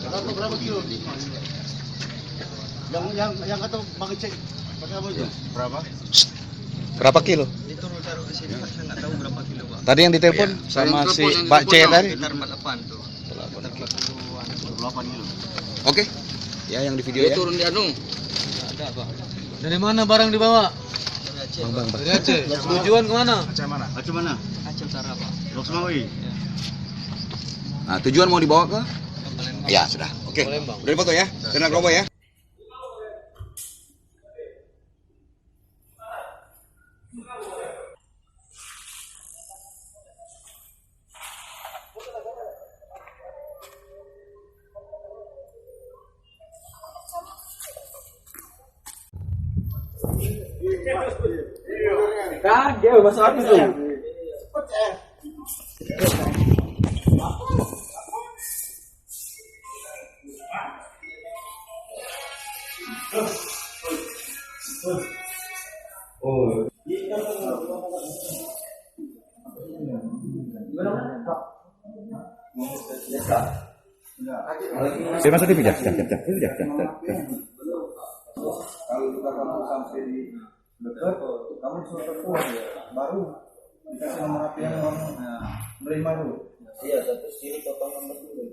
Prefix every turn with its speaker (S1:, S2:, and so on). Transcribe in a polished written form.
S1: Berapa kilo? Yang kata mengecek berapa itu? Berapa?
S2: Berapa kilo?
S3: Itu taruh di sini Pak, saya nggak tahu berapa kilo Pak.
S2: Tadi yang ditelepon sama si Pak C tadi?
S3: Sekitar 48 tuh.
S1: 48 kilo.
S2: Oke. Ya yang di video
S3: Dia
S2: ya.
S3: turun di Anung. Nggak ada Pak.
S4: Dari mana barang dibawa?
S3: Dari Aceh.
S2: Bang, bang, bang.
S4: Dari Aceh. Tujuan kemana?
S1: Aceh mana? Aceh mana?
S3: Aceh Utara Pak.
S1: Lok Semawi.
S3: Ya.
S2: Nah, tujuan mau dibawa ke?
S3: Palembang.
S2: Ya, sudah. Oke.
S4: Palembang.
S2: Udah dipoto ya. Kena gerobak ya.
S4: Kagak, masa habis tuh.
S2: Saya masuk TV, jak.
S1: Kalau kamu sampai di dekat, kamu suruh telepon baru dikasih nomor HP yang kamu terima dulu.
S3: Iya, tapi sini potong nomor dulu.